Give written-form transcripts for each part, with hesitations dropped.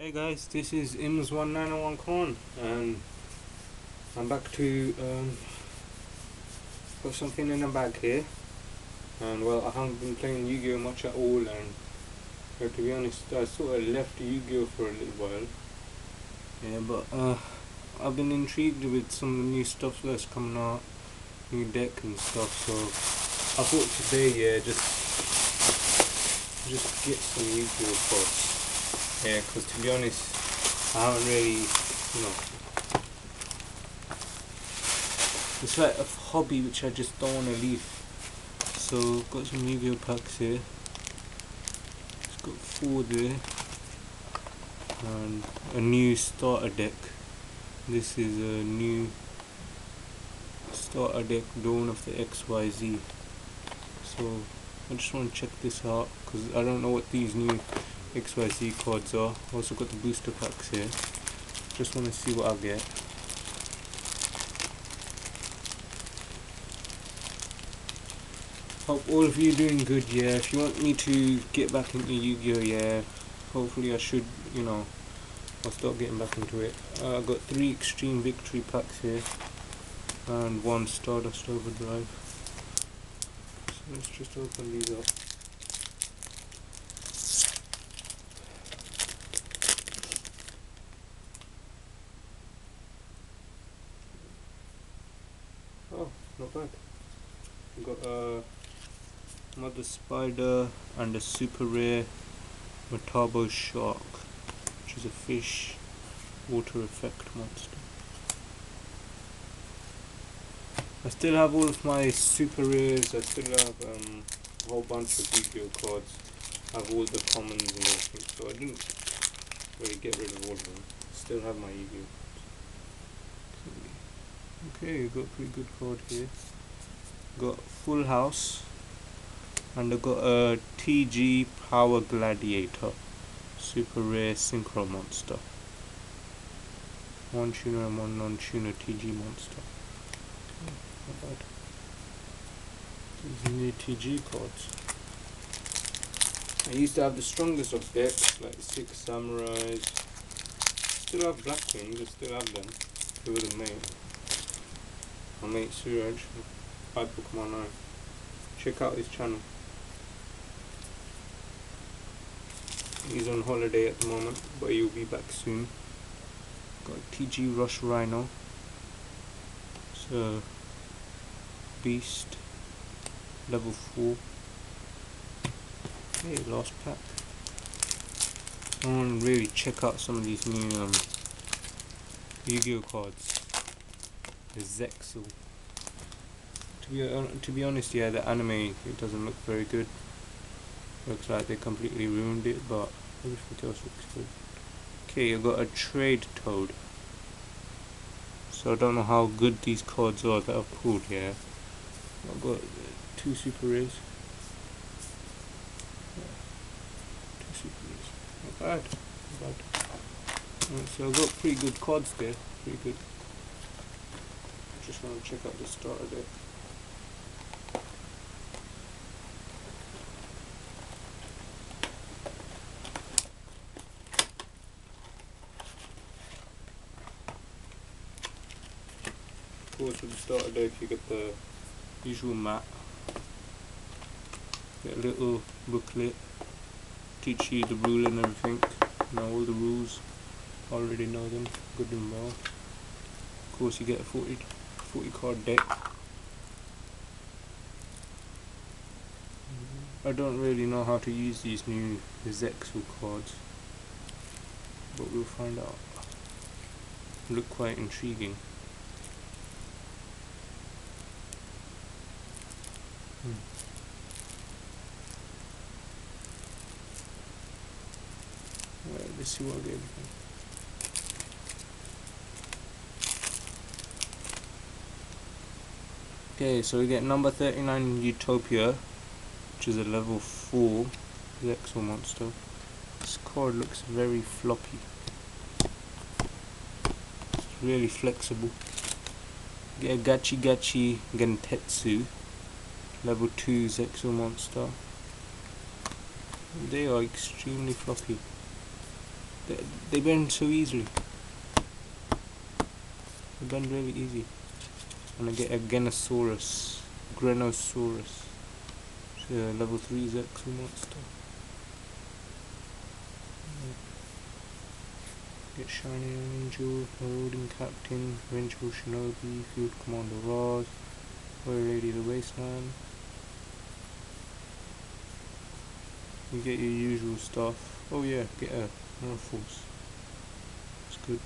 Hey guys, this is Ims1901 Corn, and I'm back to got something in the bag here. And well, I haven't been playing Yu-Gi-Oh much at all, and to be honest, I sort of left Yu-Gi-Oh for a little while. Yeah, but I've been intrigued with some of the new stuff that's coming out, new deck and stuff. So I thought today, yeah, just get some Yu-Gi-Oh cards. Yeah, because to be honest, I haven't really, it's like a hobby which I just don't want to leave. So got some Yu-Gi-Oh packs here. It's got 4 there, and a new starter deck. This is a new starter deck, Dawn of the XYZ. So I just want to check this out because I don't know what these new XYZ cards are. Also got the booster packs here. Just want to see what I get. Hope all of you are doing good. Yeah, if you want me to get back into Yu-Gi-Oh, yeah, hopefully I should, I'll start getting back into it. I've got 3 Extreme Victory packs here and 1 Stardust Overdrive. So let's just open these up. Oh, not bad. We've got Mother Spider and a super rare Metabo Shark, which is a fish water effect monster. I still have all of my super rares. I still have a whole bunch of Yu-Gi-Oh cards. I have all the commons and everything, so I didn't really get rid of all of them. Still have my Yu-Gi-Oh. Okay, got a pretty good card here. Got Full House, and I got a TG Power Gladiator, super rare synchro monster. 1 tuner and 1 non-tuner TG monster. Not bad. These new TG cards. I used to have the strongest of decks, like 6 Samurais. Still have Black Wings, I still have them. They were the main. My mate Suraj, Pokemon 9. Check out his channel. He's on holiday at the moment, but he'll be back soon. Got TG Rush Rhino. It's a beast, level 4. Okay, last pack. I want to really check out some of these new Yu-Gi-Oh cards. The Zexal. To be honest, yeah, the anime, it doesn't look very good. Looks like they completely ruined it, but everything else looks good. Okay, I got a Trade Toad. So I don't know how good these cards are that I've pulled here. I've got 2 super rares. Yeah, 2 super rares. Not bad. Not bad. Right, so I've got pretty good cards there. Pretty good. Just want to check out the starter deck. Of course, with the starter deck you get the usual map, get a little booklet, teach you the rule and everything, know all the rules, already know them, good and well. Of course you get a 40 card deck. I don't really know how to use these new Zexal cards, but we'll find out. Look quite intriguing. Alright, let's see what I get. Okay, so we get number 39 Utopia, which is a level 4 Zexal monster. This card looks very floppy. It's really flexible. Get a Gachi Gachi Gentetsu, level 2 Zexal monster. They are extremely floppy. They, they bend so easily. They bend really easy. And I get a Grenosaurus. It's a level 3 Zexu monster. Get Shiny Angel, Marauding Captain, Vengeful Shinobi, Field Commander Roz, Warrior Lady of the Wasteland. You get your usual stuff. Oh yeah, get a Mirror Force. It's good.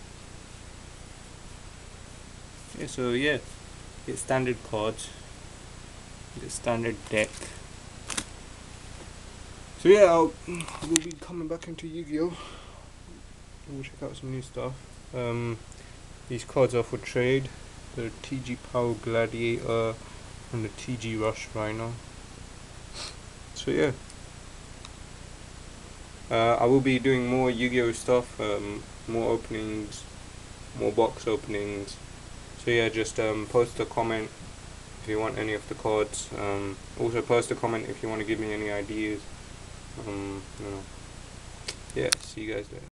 Yeah, so yeah, get standard cards, get standard deck. So yeah, we'll be coming back into Yu-Gi-Oh! We'll check out some new stuff. These cards are for trade. The TG Power Gladiator and the TG Rush Rhino. So yeah, I will be doing more Yu-Gi-Oh stuff, more openings, more box openings. So yeah, just post a comment if you want any of the cards. Also post a comment if you want to give me any ideas. You know, yeah. See you guys later.